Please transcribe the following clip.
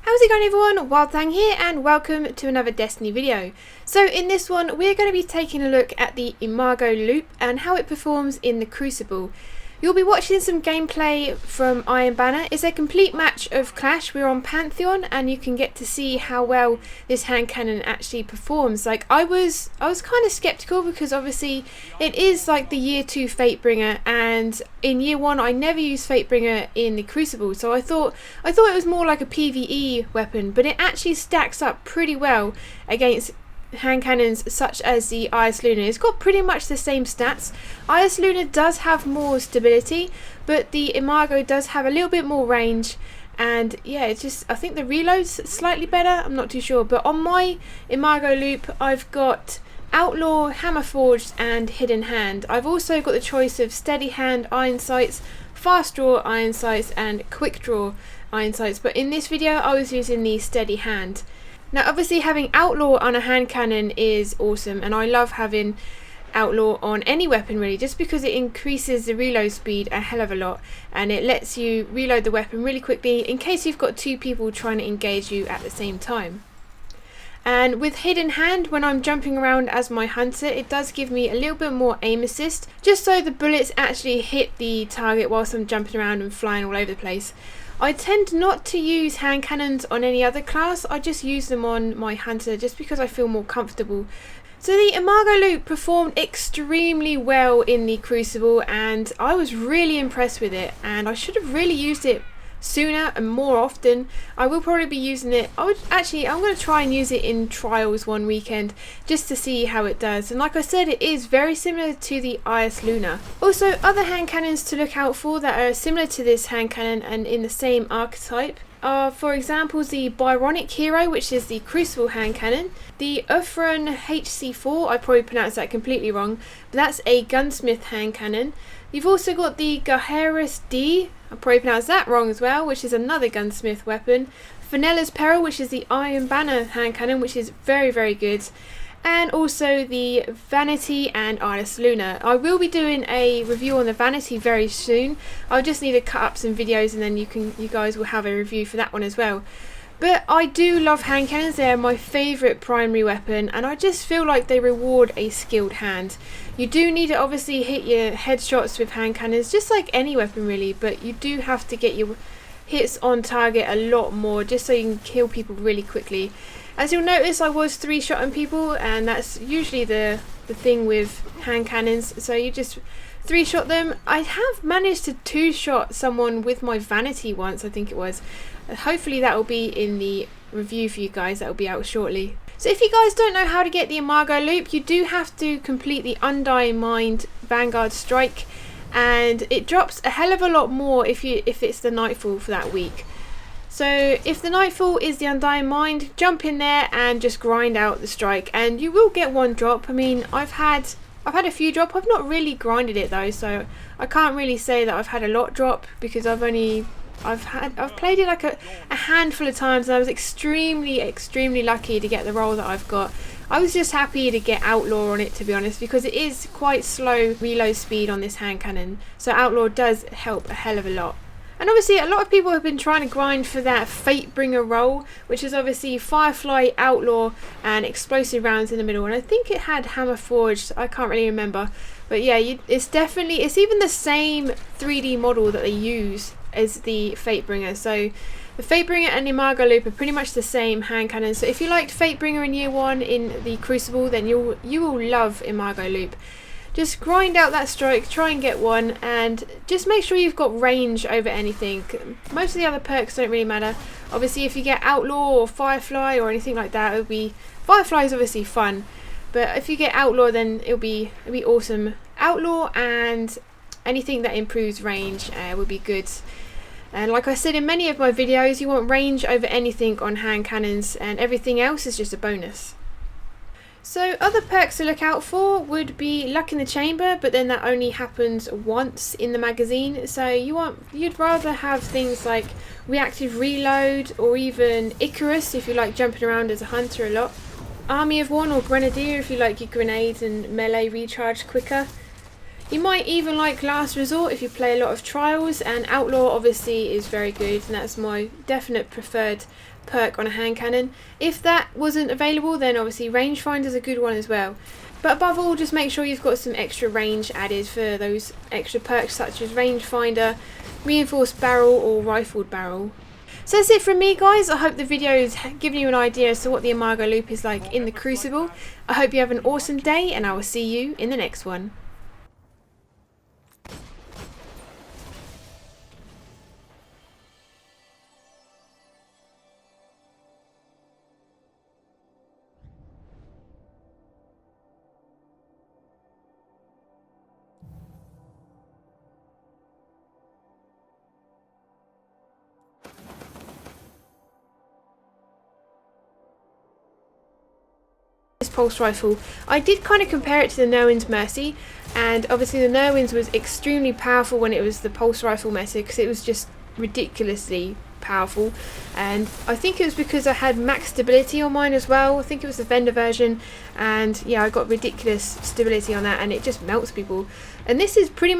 How's it going everyone? WildeThang here and welcome to another Destiny video. So in this one we're going to be taking a look at the Imago Loop and how it performs in the Crucible. You'll be watching some gameplay from Iron Banner. It's a complete match of Clash. We're on Pantheon and you can get to see how well this hand cannon actually performs. Like I was kind of skeptical because obviously it is like the year 2 Fatebringer, and in year 1 I never used Fatebringer in the Crucible, so I thought it was more like a PvE weapon, but it actually stacks up pretty well against hand cannons such as the Ice Luna. It's got pretty much the same stats. Ice Luna does have more stability, but the Imago does have a little bit more range, and yeah, it's just, I think the reload's slightly better, I'm not too sure. But on my Imago Loop I've got Outlaw, Hammer Forged and Hidden Hand. I've also got the choice of Steady Hand Iron Sights, Fast Draw Iron Sights and Quick Draw Iron Sights, but in this video I was using the Steady Hand. Now obviously having Outlaw on a hand cannon is awesome, and I love having Outlaw on any weapon really, just because it increases the reload speed a hell of a lot and it lets you reload the weapon really quickly in case you've got two people trying to engage you at the same time. And with Hidden Hand, when I'm jumping around as my hunter, it does give me a little bit more aim assist, just so the bullets actually hit the target whilst I'm jumping around and flying all over the place. I tend not to use hand cannons on any other class, I just use them on my hunter just because I feel more comfortable. So the Imago Loop performed extremely well in the Crucible and I was really impressed with it, and I should have really used it sooner and more often. I will probably be using it. I'm going to try and use it in trials one weekend just to see how it does, and like I said, it is very similar to the Ice Luna. Also, other hand cannons to look out for that are similar to this hand cannon and in the same archetype are, for example, the Byronic Hero, which is the Crucible hand cannon, the Uthran HC4, I probably pronounced that completely wrong, but that's a gunsmith hand cannon. You've also got the Gaheris D, I probably pronounced that wrong as well, which is another gunsmith weapon. Fenella's Peril, which is the Iron Banner hand cannon, which is very, very good. And also the Vanity and Ice Luna. I will be doing a review on the Vanity very soon. I'll just need to cut up some videos and then you guys will have a review for that one as well. But I do love hand cannons, they're my favourite primary weapon, and I just feel like they reward a skilled hand. You do need to obviously hit your headshots with hand cannons, just like any weapon really, but you do have to get your hits on target a lot more just so you can kill people really quickly. As you'll notice, I was 3-shotting people, and that's usually the thing with hand cannons, so you just 3-shot them. I have managed to 2-shot someone with my Vanity once, I think it was. Hopefully that will be in the review for you guys, that will be out shortly. So if you guys don't know how to get the Imago Loop, you do have to complete the Undying Mind Vanguard Strike, and it drops a hell of a lot more if it's the Nightfall for that week. So if the Nightfall is the Undying Mind, jump in there and just grind out the strike, and you will get one drop. I mean, I've had a few drop. I've not really grinded it though, so I can't really say that I've had a lot drop because I've played it like a handful of times, and I was extremely lucky to get the role that I've got. I was just happy to get Outlaw on it, to be honest, because it is quite slow reload speed on this hand cannon, so Outlaw does help a hell of a lot. And obviously a lot of people have been trying to grind for that Fatebringer role, which is obviously Firefly, Outlaw and explosive rounds in the middle, and I think it had Hammer Forged, I can't really remember, but yeah, it's even the same 3D model that they use as the Fatebringer. So the Fatebringer and Imago Loop are pretty much the same hand cannon, so if you liked Fatebringer in year 1 in the Crucible, then you will love Imago Loop. Just grind out that strike, try and get one, and just make sure you've got range over anything. Most of the other perks don't really matter. Obviously if you get Outlaw or Firefly or anything like that, Firefly is obviously fun, but if you get Outlaw then it'll be awesome. Outlaw and anything that improves range would be good. And like I said in many of my videos, you want range over anything on hand cannons, and everything else is just a bonus. So other perks to look out for would be Luck in the Chamber, but then that only happens once in the magazine, so you'd rather have things like Reactive Reload or even Icarus if you like jumping around as a hunter a lot. Army of One or Grenadier if you like your grenades and melee recharge quicker. You might even like Last Resort if you play a lot of trials, and Outlaw obviously is very good, and that's my definite preferred perk on a hand cannon. If that wasn't available, then obviously rangefinder is a good one as well. But above all, just make sure you've got some extra range added for those extra perks such as rangefinder, reinforced barrel or rifled barrel. So that's it from me, guys. I hope the video has given you an idea as to what the Imago Loop is like in the Crucible. I hope you have an awesome day, and I will see you in the next one. Pulse rifle, I did kind of compare it to the Nerwin's Mercy, and obviously the Nerwin's was extremely powerful when it was the pulse rifle method, because it was just ridiculously powerful, and I think it was because I had max stability on mine as well. I think it was the vendor version, and yeah, I got ridiculous stability on that, and it just melts people. And this is pretty much